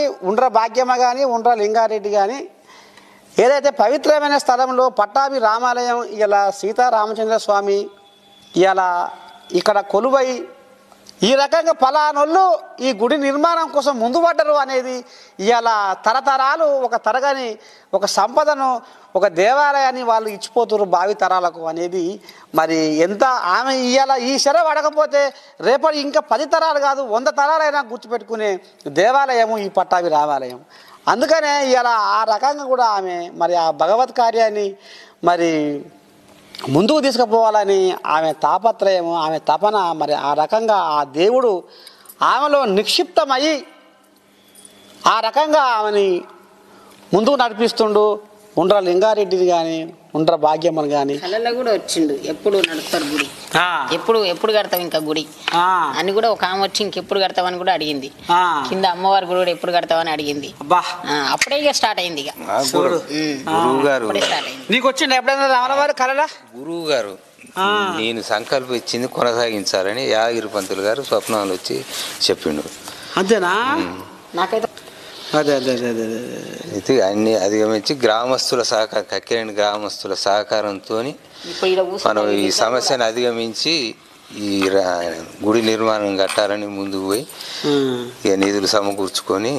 S1: భాగ్యమ్మ కానీ లింగారెడ్డి కానీ ఏదైతే పవిత్రమైన స్థలంలో పట్టాభి రామాలయం ఇలా సీతారామచంద్ర స్వామి ఇలా ఇక్కడ కొలువై ఈ రకంగా ఫలానోళ్ళు ఈ గుడి నిర్మాణం కోసం ముందు పడ్డరు అనేది ఇలా తరతరాలు ఒక తరగని ఒక సంపదను ఒక దేవాలయాన్ని వాళ్ళు ఇచ్చిపోతున్నారు భావి తరాలకు అనేది. మరి ఎంత ఆమె ఇవాళ ఈ శర పడకపోతే రేపటి ఇంకా 10 తరాలు కాదు 100 తరాలైనా గుర్తుపెట్టుకునే దేవాలయము ఈ పట్టాభి రామాలయం. అందుకనే ఇలా ఆ రకంగా కూడా ఆమె మరి ఆ భగవత్ కార్యాన్ని మరి ముందుకు తీసుకుపోవాలని ఆమె తాపత్రయము, ఆమె తపన, మరి ఆ రకంగా ఆ దేవుడు ఆమెలో నిక్షిప్తమయ్యి ఆ రకంగా ఆమెని ముందుకు నడిపిస్తుండు. లింగారెడ్డిని కానీ భాగ్యమ్మని కానీ
S4: కళలో కూడా వచ్చిండు. ఎప్పుడు నడుపుతారు గుడి, ఎప్పుడు కడతావు ఇంకా గుడి అని కూడా ఒక ఆమె వచ్చి ఇంకెప్పుడు కడతావని కూడా అడిగింది. కింద అమ్మవారి గుడి కూడా ఎప్పుడు కడతావని అడిగింది. అప్పుడే ఇక స్టార్ట్ అయింది. ఇక
S3: గురువు గారు
S1: నీకు వచ్చింది ఎప్పుడైనా రామవారి కళలా?
S3: గురువు గారు నేను సంకల్పం ఇచ్చింది కొనసాగించాలని యాదగిరి పంతులు గారు స్వప్నాలు వచ్చి చెప్పిండు.
S1: అంతేనా?
S4: నాకైతే
S1: అదే అదే అదే అదే
S3: అయితే అన్ని అధిగమించి గ్రామస్తుల సహకారం, కక్కిరేణి గ్రామస్తుల సహకారంతో
S4: ఇప్పుడు ఈడ
S3: మనం ఈ సమస్యను అధిగమించి ఈ గుడి నిర్మాణం కట్టాలని ముందుకు పోయి ఇక నిధులు సమకూర్చుకొని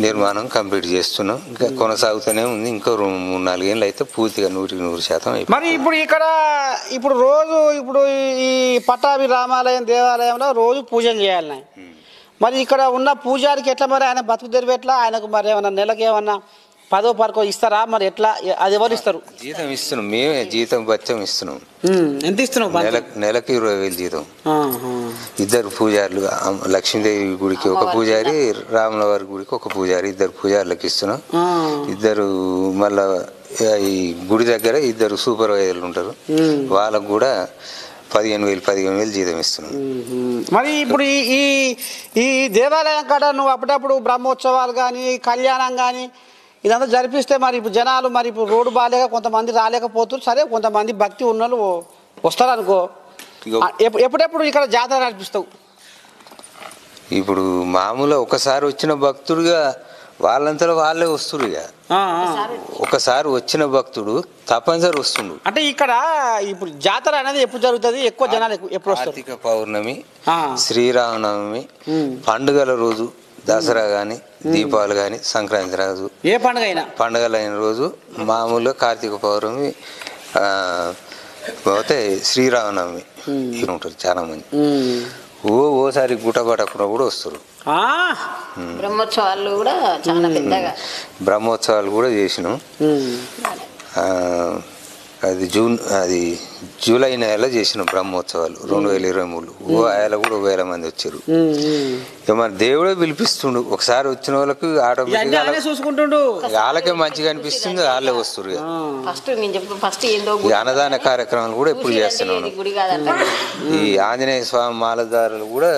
S3: నిర్మాణం కంప్లీట్ చేస్తున్నాం. ఇంకా కొనసాగుతూనే ఉంది. ఇంకో 3-4 ఏళ్ళు అయితే పూర్తిగా 100% అయిపోయింది.
S1: మరి ఇప్పుడు రోజు ఈ పట్టాభి రామాలయం దేవాలయంలో రోజు పూజలు చేయాలి. మరి ఇక్కడ ఉన్న పూజారికి ఎట్లా మరి ఆయన బతుకు తెరువు ఎట్లా? ఆయనకు మరి ఏమన్నా నెలకి ఏమన్నా 10వ పరకో ఇస్తారా? మరి ఎట్లా, అది ఎవరు ఇస్తారు?
S3: జీతం ఇస్తున్నాం, మేమే జీతం బత్యం ఇస్తున్నాం.
S1: ఎంత ఇస్తున్నావు?
S3: నెలకు 20,000 జీతం. 2 పూజారులు, లక్ష్మీదేవి గుడికి ఒక పూజారి, రాములవారి గుడికి ఒక పూజారి, 2 పూజారులకు ఇస్తున్నాం. 2 మళ్ళా ఈ గుడి దగ్గర 2 సూపర్వైజర్లు ఉంటారు, వాళ్ళకు కూడా 15,000 జీతం ఇస్తున్నాం.
S1: మరి ఇప్పుడు ఈ దేవాలయం కాడ నువ్వు అప్పుడప్పుడు బ్రహ్మోత్సవాలు కానీ కళ్యాణం కానీ ఇదంతా జరిపిస్తే మరి ఇప్పుడు జనాలు మరి ఇప్పుడు రోడ్డు బాగాలేక కొంతమంది రాలేకపోతున్నారు. సరే, కొంతమంది భక్తి ఉన్నోళ్ళు వస్తారు అనుకో. ఎప్పుడెప్పుడు ఇక్కడ జాతర నడిపిస్తావు?
S3: ఇప్పుడు మామూలుగా ఒకసారి వచ్చిన భక్తుడుగా వాళ్ళంతలో వాళ్ళే వస్తుడు. ఇక ఒకసారి వచ్చిన భక్తుడు తప్పనిసరి వస్తుండు.
S1: అంటే ఇక్కడ ఇప్పుడు జాతర అనేది ఎప్పుడు జరుగుతుంది? ఎక్కువ జనాలు ఎప్పుడు వస్తారు?
S3: కార్తీక పౌర్ణమి, శ్రీరామనవమి, పండుగల రోజు, దసరా కానీ, దీపావళి కానీ, సంక్రాంతి రోజు,
S1: ఏ పండుగ అయినా
S3: పండుగలైన రోజు, మామూలుగా కార్తీక పౌర్ణమి పోతే శ్రీరామనవమి ఉంటారు చాలా మంది. ఓసారి గుట్టపట్టకుండా కూడా వస్తారు.
S4: బ్రహ్మోత్సవాలు కూడా చాలా పెద్దగా
S3: బ్రహ్మోత్సవాలు కూడా చేసినాం. అది జూలై నెలలో చేసిన బ్రహ్మోత్సవాలు 2023. ఆయన కూడా 1000 మంది వచ్చారు. ఇక మన దేవుడే పిలిపిస్తుండు. ఒకసారి వచ్చిన వాళ్ళకి ఆటోమేటిక్గా వాళ్ళకే మంచిగా అనిపిస్తుంది, వాళ్ళే వస్తారు. అన్నదాన కార్యక్రమాలు కూడా ఎప్పుడు చేస్తున్నాను. ఈ ఆంజనేయ స్వామి మాలదారులు కూడా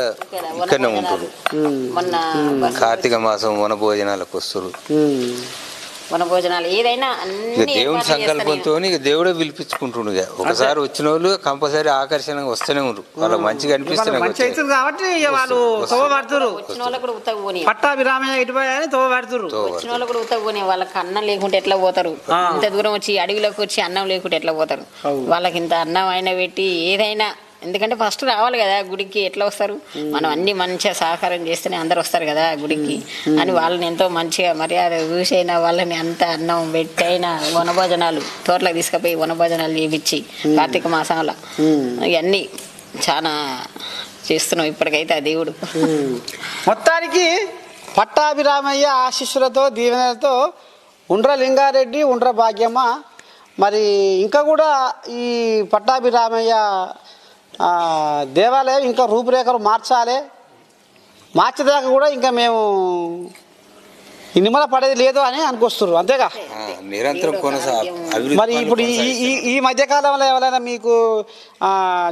S3: ఇక్కడనే ఉంటారు. కార్తీక మాసం వన భోజనాలకు వస్తారు.
S4: వన భోజనాలు ఏదైనా
S3: దేవుని సంకల్పంతో దేవుడే పిలిపించుకుంటుండు. ఒకసారి వచ్చిన వాళ్ళు కంపల్సరీ ఆకర్షణగా వస్తూనే ఉంటారు. వాళ్ళకి మంచిగా అనిపిస్తున్నారు
S1: కాబట్టి వాళ్ళు పట్టాభిరామయ్య ఇటుపోయాని తోబడుతురు.
S4: వచ్చిన వాళ్ళు కూడా ఉత్తగపోని వాళ్ళకి అన్నం లేకుంటే ఎట్లా పోతారు? ఇంత దూరం వచ్చి అడవిలోకి వచ్చి అన్నం లేకుంటే ఎట్లా పోతారు? వాళ్ళకి ఇంత అన్నం అయినా పెట్టి ఏదైనా, ఎందుకంటే ఫస్ట్ రావాలి కదా గుడికి. ఎట్లా వస్తారు? మనం అన్ని మంచిగా సహకారం చేస్తేనే అందరు వస్తారు కదా గుడికి అని వాళ్ళని ఎంతో మంచిగా మర్యాద చూసైనా వాళ్ళని అంత అన్నం పెట్టి అయినా వనభోజనాలు తోటలకు తీసుకుపోయి వనభోజనాలు చేయించి కార్తీక మాసంలో ఇవన్నీ చాలా చేస్తున్నాం ఇప్పటికైతే ఆ దేవుడు.
S1: మొత్తానికి పట్టాభిరామయ్య ఆశీస్సులతో దీవెనలతో ఉండ్ర లింగారెడ్డి, ఉండ్ర భాగ్యమ్మ మరి ఇంకా కూడా ఈ పట్టాభిరామయ్య దేవాలయం ఇంకా రూపురేఖలు మార్చేదాకా కూడా ఇంకా మేము నిమ్మల పడేది లేదు అని అనుకొస్తున్నారు. అంతేగా
S3: నిరంతరం
S1: మరి ఇప్పుడు ఈ మధ్యకాలంలో ఎవరైనా మీకు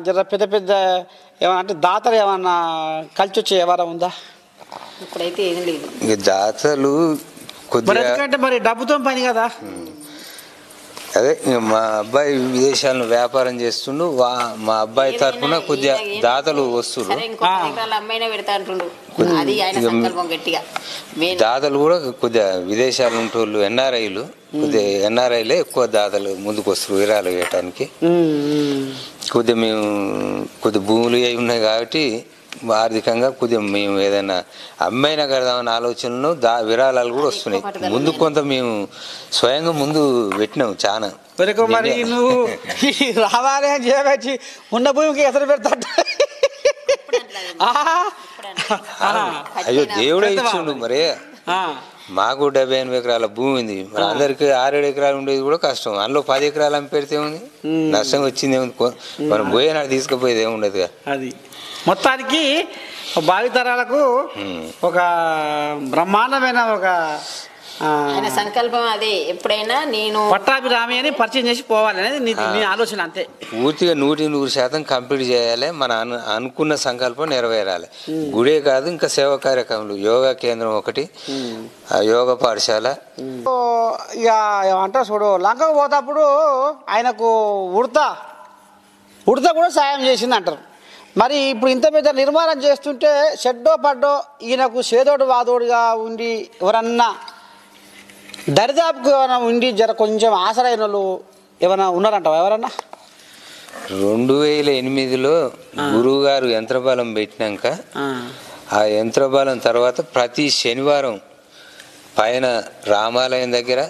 S1: జర పెద్ద ఏమన్నా అంటే దాతలు ఏమన్నా కలిసి వచ్చే ఎవరైనా ఉందా?
S4: ఇప్పుడైతే ఏం లేదు.
S3: ఇక దాతలు
S1: ఎందుకంటే మరి డబ్బుతో పని కదా.
S3: అదే మా అబ్బాయి విదేశాలను వ్యాపారం చేస్తుండు. మా అబ్బాయి తరఫున కొద్దిగా దాతలు వస్తున్నారు. దాతలు కూడా కొద్దిగా విదేశాలు ఉంటోళ్ళు ఎన్ఆర్ఐలు, కొద్దిగా ఎన్ఆర్ఐలే ఎక్కువ దాతలు ముందుకు వస్తారు విరాళాలు వేయటానికి. కొద్దిగా మేము భూములు అవి ఉన్నాయి కాబట్టి ఆర్థికంగా కొద్దిగా మేము ఏదైనా అమ్మైనా కడదామన్న ఆలోచనలో విరాళాలు కూడా వస్తున్నాయి. ముందు కొంత మేము స్వయంగా ముందు పెట్టినాం చాలా.
S1: మరి నువ్వు రావాలి అని చెప్పి ఉన్న భూమికి ఎసరు పెడతా.
S3: అయ్యో దేవుడే ఇచ్చిండు. మరి మాకు 78 ఎకరాల భూమి ఉంది. మరి అందరికి 6-7 ఎకరాలు ఉండేది కూడా కష్టం. అందులో 10 ఎకరాలు అమ్మి పెడితే ఉంది నష్టం వచ్చింది ఏముంది? మనం పోయేనాడు తీసుకుపోయేది ఏముండదుగా.
S1: అది మొత్తానికి భావితరాలకు ఒక బ్రహ్మాండమైన ఒక
S4: ఆయన సంకల్పం అదే. ఎప్పుడైనా నేను
S1: పట్టాభిరామయ్యని పరిచయం చేసి పోవాలనేది నీ ఆలోచన. అంతే.
S3: పూర్తిగా 100% కంప్లీట్ చేయాలి. మన అనుకున్న సంకల్పం నెరవేరాలి. గుడే కాదు, ఇంకా సేవా కార్యక్రమాలు, యోగా కేంద్రం ఒకటి, యోగా పాఠశాల.
S1: ఇక ఏమంటారు చూడు, లంకకు పోతప్పుడు ఆయనకు ఉడతా ఉడత కూడా సాయం చేసింది అంటారు. మరి ఇప్పుడు ఇంత పెద్ద నిర్మాణం చేస్తుంటే షెడ్డో పడ్డో ఈయనకు చేదోడు వాదోడుగా ఉండి ఎవరన్నా దరిదాపుకు ఏమైనా ఉండి కొంచెం ఆసరైన వాళ్ళు ఏమైనా ఉన్నారంటావా? ఎవరన్నా
S3: 2008లో గురువు గారు యంత్రబలం పెట్టినాక ఆ యంత్రబలం తర్వాత ప్రతి శనివారం పైన రామాలయం దగ్గర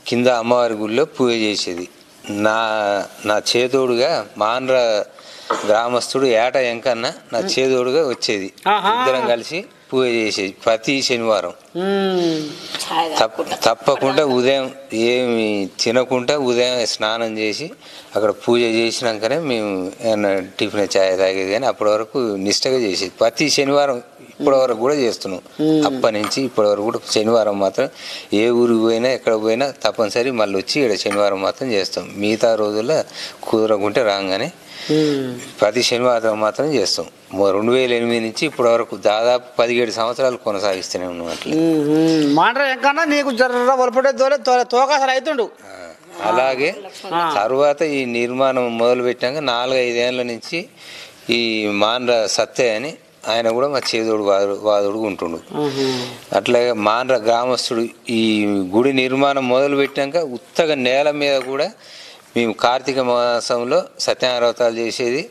S3: కింద అమ్మవారి గుడిలో పూజ చేసేది. నా చేదోడుగా మాండ్ర గ్రామస్తుడు ఏట ఎంకన్న నా చేదోడుగా వచ్చేది. ఇద్దరం కలిసి పూజ చేసేది ప్రతి శనివారం. తప్పకుండా ఉదయం ఏమి తినకుండా ఉదయం స్నానం చేసి అక్కడ పూజ చేసినాకనే మేము ఏమన్నా టిఫిన్ ఛాయ్ తాగేది. కానీ అప్పటి వరకు నిష్టగా చేసేది ప్రతి శనివారం. ఇప్పటి వరకు కూడా చేస్తున్నాం. అప్పటి నుంచి ఇప్పటి వరకు కూడా శనివారం మాత్రం ఏ ఊరికి పోయినా ఎక్కడ పోయినా తప్పనిసరి మళ్ళీ వచ్చి ఇక్కడ శనివారం మాత్రం చేస్తాం. మిగతా రోజుల్లో కుదరకుంటే రాగానే ప్రతి శనివారం మాత్రం చేస్తాం. 2008 నుంచి ఇప్పటి వరకు దాదాపు 17 సంవత్సరాలు కొనసాగిస్తూనే ఉన్నాం. అట్లా అలాగే తర్వాత ఈ నిర్మాణం మొదలు పెట్టాక 4-5 ఏళ్ళ నుంచి ఈ మాండ్ర సత్య అని ఆయన కూడా మా చేదోడు వాదుడు ఉంటుండు. అట్లాగే మాండ్ర గ్రామస్తుడు ఈ గుడి నిర్మాణం మొదలు పెట్టాక ఉత్తగా నేల మీద కూడా మేము కార్తీక మాసంలో సత్యనారాయణ చేసేది,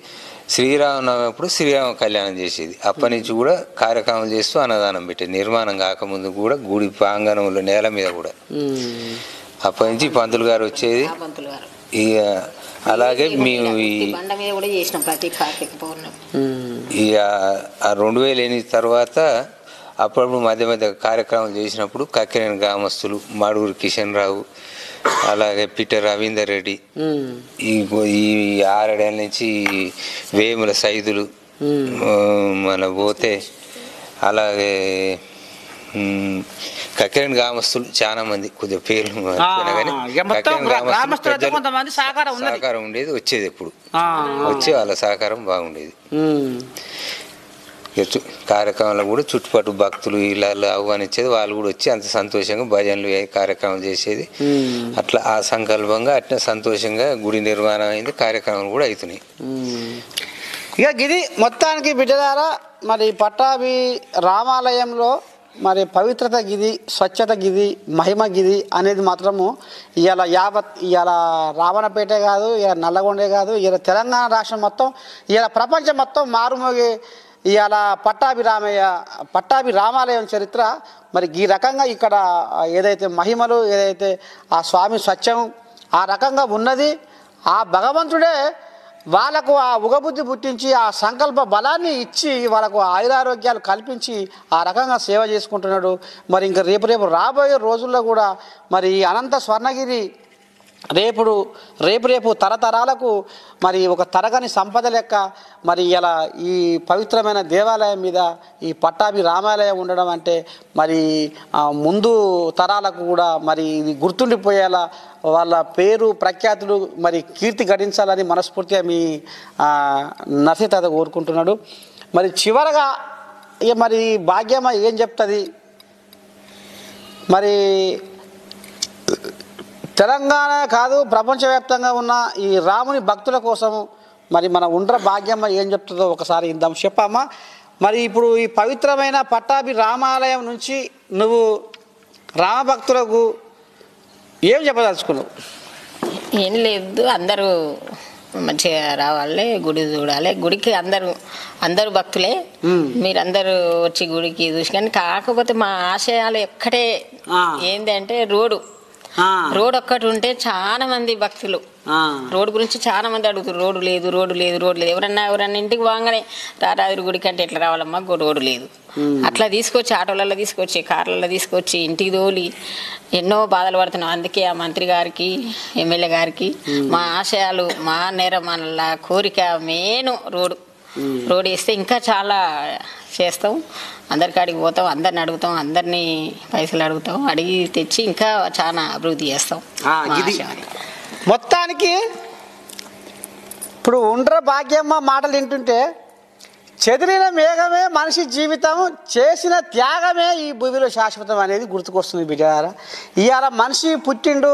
S3: శ్రీరామనవమి అప్పుడు శ్రీరామ కళ్యాణం చేసేది. అప్పటి నుంచి కూడా కార్యక్రమం చేస్తూ అన్నదానం పెట్టేది. నిర్మాణం కాకముందు కూడా గుడి ప్రాంగణంలో నేల మీద కూడా అప్పటి నుంచి పంతులు గారు వచ్చేది. ఇక అలాగే మేము ఇక 2008 తర్వాత అప్పుడప్పుడు మధ్య మధ్య కార్యక్రమాలు చేసినప్పుడు కక్కిరేని గ్రామస్తులు మాడుగురు కిషన్ రావు, అలాగే పిట్టర్ రవీందర్ రెడ్డి, ఈ 6 ఏళ్ళ నుంచి వేముల సైదులు మన పోతే, అలాగే కక్కిరేని గ్రామస్తులు చాలా మంది కొద్దిగా పేర్లు సహకారం ఉండేది. వచ్చేది ఎప్పుడు వచ్చి వాళ్ళ సహకారం బాగుండేది. కార్యక్రమాలు కూడా చుట్టుపక్కల భక్తులు ఇలా ఆహ్వానించేది. వాళ్ళు కూడా వచ్చి అంత సంతోషంగా భజనలు కార్యక్రమాలు చేసేది. అట్లా ఆ సంకల్పంగా అట్లా సంతోషంగా గుడి నిర్మాణం అయింది. కార్యక్రమాలు కూడా అవుతున్నాయి.
S1: ఇక గిది మొత్తానికి బిడ్డలారా, మరి పట్టాభి రామాలయంలో మరి పవిత్రత గిది, స్వచ్ఛత గిది, మహిమ గిది అనేది మాత్రము ఇవాళ ఇవాళ రావణపేటే కాదు, ఇవాళ నల్లగొండే కాదు, ఇవాళ తెలంగాణ రాష్ట్రం మొత్తం, ఇవాళ ప్రపంచం మొత్తం మారుమోగే ఇవాళ పట్టాభి రామాలయం చరిత్ర మరి ఈ రకంగా ఇక్కడ ఏదైతే మహిమలు, ఏదైతే ఆ స్వామి స్వచ్ఛం ఆ రకంగా ఉన్నది. ఆ భగవంతుడే వాళ్ళకు ఆ ఉగబుద్ధి పుట్టించి ఆ సంకల్ప బలాన్ని ఇచ్చి వాళ్ళకు ఆయురారోగ్యాలు కల్పించి ఆ రకంగా సేవ చేసుకుంటున్నాడు. మరి ఇంకా రేపు రాబోయే రోజుల్లో కూడా మరి అనంత స్వర్ణగిరి రేపు తరతరాలకు మరి ఒక తరగని సంపద లెక్క మరి ఇలా ఈ పవిత్రమైన దేవాలయం మీద ఈ పట్టాభి రామాలయం ఉండడం అంటే మరి ముందు తరాలకు కూడా మరి ఇది గుర్తుండిపోయేలా వాళ్ళ పేరు ప్రఖ్యాతులు మరి కీర్తి గడించాలని మనస్ఫూర్తిగా మీ నరసింహ కోరుకుంటున్నాడు. మరి చివరగా ఇక మరి భాగ్యమ్మ ఏం చెప్తుంది? మరి తెలంగాణ కాదు ప్రపంచవ్యాప్తంగా ఉన్న ఈ రాముని భక్తుల కోసము మరి మన ఉండ్ర భాగ్యమ్మ ఏం చెప్తుందో ఒకసారి ఇందాం. చెప్పమ్మా, మరి ఇప్పుడు ఈ పవిత్రమైన పట్టాభి రామాలయం నుంచి నువ్వు రామభక్తులకు ఏం చెప్పదలుచుకున్నావు?
S4: ఏం లేదు, అందరూ మంచిగా రావాలి, గుడి చూడాలి. గుడికి అందరూ భక్తులే, మీరందరూ వచ్చి గుడికి చూసి. కానీ కాకపోతే మా ఆశయాలు ఎక్కడే ఏంది అంటే రోడ్ ఒక్కటి ఉంటే చాలా మంది భక్తులు రోడ్డు గురించి చాలా మంది అడుగుతారు. రోడ్డు లేదు. ఎవరన్నా ఇంటికి పోగానే రారాజుడి గుడికి అంటే ఎట్లా రావాలమ్మా, రోడ్డు లేదు. అట్లా తీసుకొచ్చి ఆటోలలో తీసుకొచ్చి కార్లలో తీసుకొచ్చి ఇంటికి తోలి ఎన్నో బాధలు పడుతున్నాం. అందుకే ఆ మంత్రి గారికి, ఎమ్మెల్యే గారికి మా ఆశయాలు, మా నేరమనల కోరిక మెయిన్ రోడ్ వేస్తే ఇంకా చాలా చేస్తాం. అందరికాడికి పోతాం, అందరిని అడుగుతాం, అందరినీ పైసలు అడుగుతాం, అడిగి తెచ్చి ఇంకా చాలా అభివృద్ధి చేస్తాం.
S1: మొత్తానికి ఇప్పుడు ఉండ్ర భాగ్యమ్మ మాటలు వింటుంటే చెదిరిన మేఘమే మనిషి జీవితం, చేసిన త్యాగమే ఈ భూమిలో శాశ్వతం అనేది గుర్తుకొస్తుంది బిడ్డారా. ఇవాళ మనిషి పుట్టిండు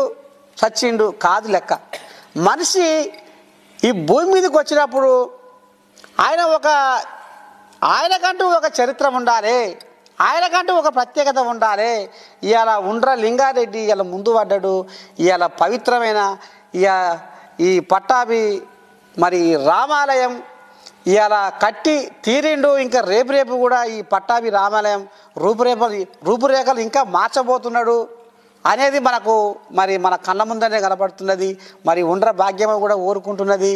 S1: చచ్చిండు కాదు లెక్క. మనిషి ఈ భూమి మీదకి వచ్చినప్పుడు ఆయనకంటూ ఒక చరిత్ర ఉండాలి, ఆయనకంటూ ఒక ప్రత్యేకత ఉండాలి. ఇవాళ ఉండ్ర లింగారెడ్డి ఇవాళ ముందు పడ్డాడు. ఇవాళ పవిత్రమైన ఈ పట్టాభి మరి రామాలయం ఇవాళ కట్టి తీరిండు. ఇంకా రేపు కూడా ఈ పట్టాభి రామాలయం రూపురేఖలు ఇంకా మార్చబోతున్నాడు అనేది మనకు మరి మన కళ్ళ ముందనే కనపడుతున్నది. మరి ఉండ్ర భాగ్యమ కూడా కోరుకుంటున్నది.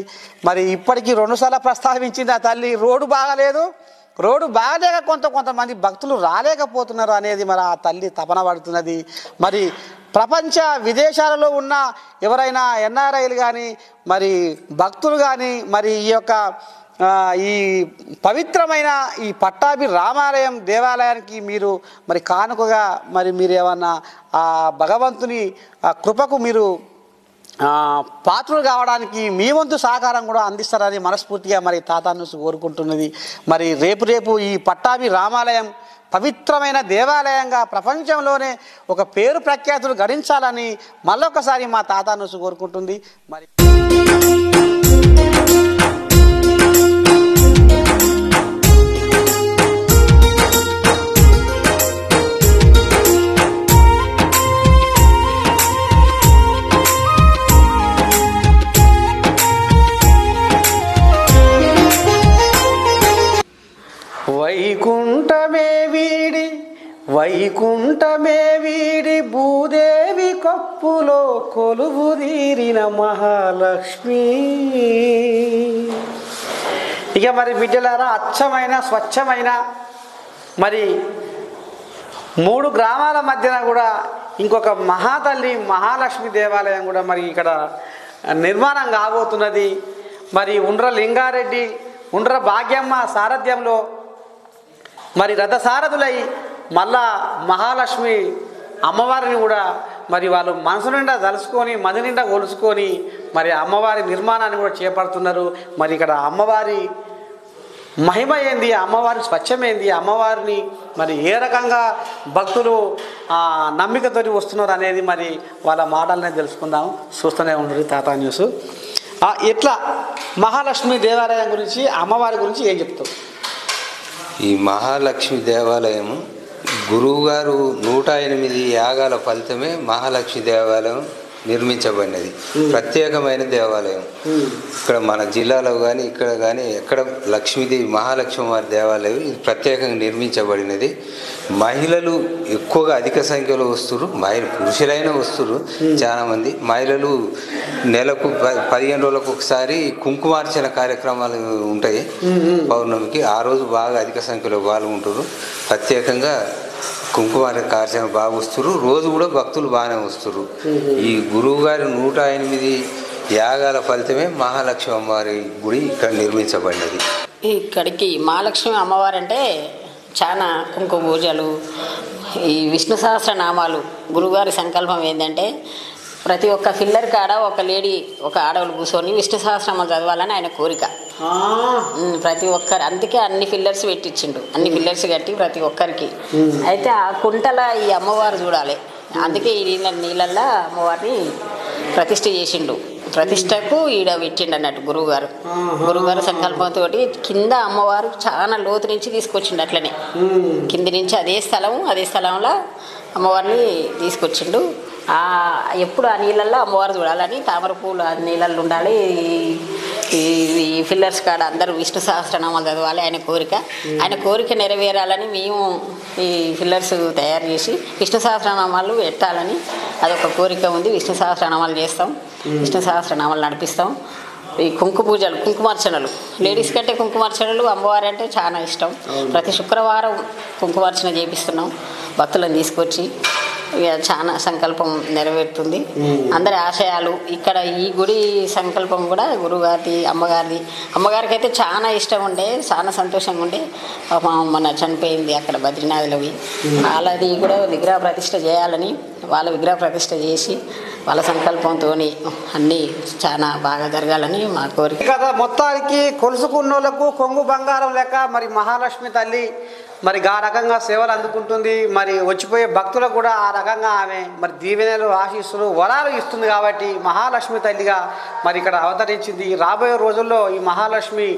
S1: మరి ఇప్పటికీ 2 సార్లు ప్రస్తావించింది ఆ తల్లి. రోడ్డు బాగలేక కొంతమంది భక్తులు రాలేకపోతున్నారు అనేది మరి ఆ తల్లి తపన పడుతున్నది. మరి ప్రపంచ విదేశాలలో ఉన్న ఎవరైనా ఎన్ఆర్ఐలు కానీ మరి భక్తులు కానీ మరి ఈ పవిత్రమైన ఈ పట్టాభి రామాలయం దేవాలయానికి మీరు మరి కానుకగా మరి మీరు ఏమన్నా ఆ భగవంతుని కృపకు మీరు పాత్రలు కావడానికి మీ వంతు సహకారం కూడా అందిస్తారని మనస్ఫూర్తిగా మరి తాతాను కోరుకుంటున్నది. మరి రేపు ఈ పట్టాభి రామాలయం పవిత్రమైన దేవాలయంగా ప్రపంచంలోనే ఒక పేరు ప్రఖ్యాతులు గడించాలని మళ్ళొకసారి మా తాతాను కోరుకుంటుంది. మరి వైకుంఠమే వీడి భూదేవి కప్పులో కొలువుదీరిన మహాలక్ష్మి. ఇక మరి బిడ్డలారా, అచ్చమైన స్వచ్ఛమైన మరి 3 గ్రామాల మధ్యన కూడా ఇంకొక మహాతల్లి మహాలక్ష్మి దేవాలయం కూడా మరి ఇక్కడ నిర్మాణం కాబోతున్నది. మరి ఉండ్ర లింగారెడ్డి ఉండ్ర భాగ్యమ్మ సారథ్యంలో మరి రథసారథులై మళ్ళా మహాలక్ష్మి అమ్మవారిని కూడా మరి వాళ్ళు మనసు నిండా తలుసుకొని మది నిండా కొలుసుకొని మరి అమ్మవారి నిర్మాణాన్ని కూడా చేపడుతున్నారు. మరి ఇక్కడ అమ్మవారి మహిమ ఏంది, అమ్మవారి స్వచ్ఛమేంది, అమ్మవారిని మరి ఏ రకంగా భక్తులు నమ్మికతో వస్తున్నారు అనేది మరి వాళ్ళ మాటలనే తెలుసుకుందాం. చూస్తూనే ఉండరు తాతా న్యూస్. ఎట్లా మహాలక్ష్మి దేవాలయం గురించి అమ్మవారి గురించి ఏం చెప్తావు?
S3: ఈ మహాలక్ష్మి దేవాలయం గురువుగారు 108 యాగాల ఫలితమే మహాలక్ష్మి దేవాలయం నిర్మించబడినది. ప్రత్యేకమైన దేవాలయం. ఇక్కడ మన జిల్లాలో కానీ ఇక్కడ కానీ ఎక్కడ లక్ష్మీదేవి మహాలక్ష్మి వారి దేవాలయం ఇది ప్రత్యేకంగా నిర్మించబడినది. మహిళలు ఎక్కువగా అధిక సంఖ్యలో వస్తున్నారు. పురుషులైనా వస్తున్నారు చాలామంది. మహిళలు నెలకు 15 రోజులకు ఒకసారి కుంకుమార్చన కార్యక్రమాలు ఉంటాయి పౌర్ణమికి. ఆ రోజు బాగా అధిక సంఖ్యలో పాల్గొంటారు. ప్రత్యేకంగా కుంకుమార్చన బాగా వస్తున్నారు. రోజు కూడా భక్తులు బాగానే వస్తున్నారు. ఈ గురువు గారి 108 యాగాల ఫలితమే మహాలక్ష్మి అమ్మవారి గుడి ఇక్కడ నిర్మించబడినది.
S4: ఇక్కడికి మహాలక్ష్మి అమ్మవారు అంటే చాలా కుంకుమ పూజలు, ఈ విష్ణు సహస్రనామాలు. గురువుగారి సంకల్పం ఏంటంటే ప్రతి ఒక్క ఫిల్లర్ కాడ ఒక లేడీ ఒక ఆడవాళ్ళు కూర్చొని విష్ణు సహస్రనామాలు చదవాలని ఆయన కోరిక. ప్రతి ఒక్కరు అందుకే అన్ని ఫిల్లర్స్ పెట్టించిండు. అన్ని ఫిల్లర్స్ కట్టి ప్రతి ఒక్కరికి. అయితే ఆ కుంటల ఈ అమ్మవారు చూడాలి. అందుకే ఈ నీళ్ళల్లో అమ్మవారిని ప్రతిష్ఠ చేసిండు. ప్రతిష్టకు ఈడ పెట్టిండు అన్నట్టు గురువుగారు సంకల్పంతో కింద అమ్మవారు చాలా లోతు నుంచి తీసుకొచ్చిండు. అట్లనే కింది నుంచి అదే స్థలంలో అమ్మవారిని తీసుకొచ్చిండు. ఎప్పుడు ఆ నీళ్ళల్లో అమ్మవారు చూడాలని తామర పూలు ఆ నీళ్ళల్లో ఉండాలి. ఈ ఫిల్లర్స్ కాడ అందరూ విష్ణు సహస్రనామాలు చదవాలి. ఆయన కోరిక నెరవేరాలని మేము ఈ ఫిల్లర్స్ తయారు చేసి విష్ణు సహస్రనామాలు పెట్టాలని అదొక కోరిక ఉంది. విష్ణు సహస్రనామాలు చేస్తాం, విష్ణు సహస్రనామాలు నడిపిస్తాం. ఈ కుంకుమార్చనలు లేడీస్ కంటే కుంకుమార్చనలు అమ్మవారి అంటే చాలా ఇష్టం. ప్రతి శుక్రవారం కుంకుమార్చన చేపిస్తున్నాం భక్తులను తీసుకొచ్చి. ఇక చాలా సంకల్పం నెరవేరుతుంది. అందరి ఆశయాలు ఇక్కడ ఈ గుడి సంకల్పం కూడా గురువుగారిది అమ్మగారికి అయితే చాలా ఇష్టం ఉండే, చాలా సంతోషంగా ఉండే. మన చనిపోయింది అక్కడ బద్రీనాథ్లో. వాళ్ళది కూడా విగ్రహ ప్రతిష్ఠ చేయాలని వాళ్ళ విగ్రహ ప్రతిష్ఠ చేసి వాళ్ళ సంకల్పంతో అన్నీ చాలా బాగా జరగాలని మా కోరిక.
S1: కదా మొత్తానికి కొలుసుకున్నోళ్లకు కొంగు బంగారం లెక్క మరి మహాలక్ష్మి తల్లి మరి ఆ రకంగా సేవలు అందుకుంటుంది. మరి వచ్చిపోయే భక్తులకు కూడా ఆ రకంగా ఆమె మరి దీవెనలు ఆశీస్సులు వరాలు ఇస్తుంది. కాబట్టి మహాలక్ష్మి తల్లిగా మరి ఇక్కడ అవతరించింది. రాబోయే రోజుల్లో ఈ మహాలక్ష్మి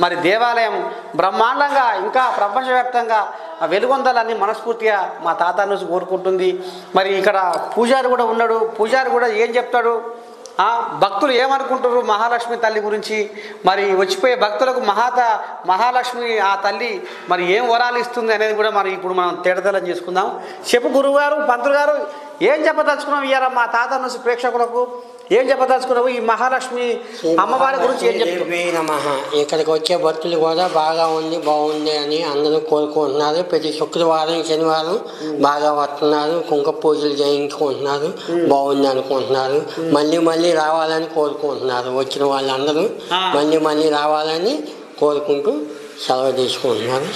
S1: మరి దేవాలయం బ్రహ్మాండంగా ఇంకా ప్రపంచవ్యాప్తంగా వెలుగొందాలని మనస్ఫూర్తిగా మా తాత నుంచి కోరుకుంటుంది. మరి ఇక్కడ పూజారి కూడా ఉన్నాడు. పూజారి కూడా ఏం చెప్తాడు, భక్తులు ఏమనుకుంటారు మహాలక్ష్మి తల్లి గురించి, మరి వచ్చిపోయే భక్తులకు మహాలక్ష్మి ఆ తల్లి మరి ఏం వరాలు ఇస్తుంది అనేది కూడా మరి ఇప్పుడు మనం తేటతెల్లం చేసుకుందాం. చెప్పు గురువు గారు, పంతులు గారు, ఏం చెప్పదలుచుకున్నాం ఇయ్యాల మా తాత నుంచి ప్రేక్షకులకు ఏం చెప్పదలుచుకున్నావు ఈ మహాలక్ష్మి అమ్మవారి గురించి ఏం చెప్తారు?
S5: ఇక్కడికి వచ్చే భక్తులు కూడా బాగా ఉంది బాగుంది అని అందరూ కోరుకుంటున్నారు. ప్రతి శుక్రవారం శనివారం బాగా వస్తున్నారు, కుంకుమ పూజలు చేయించుకుంటున్నారు, బాగుంది అనుకుంటున్నారు. మళ్ళీ రావాలని కోరుకుంటున్నారు. వచ్చిన వాళ్ళందరూ మళ్ళీ రావాలని కోరుకుంటూ సెలవు తీసుకుంటున్నారు.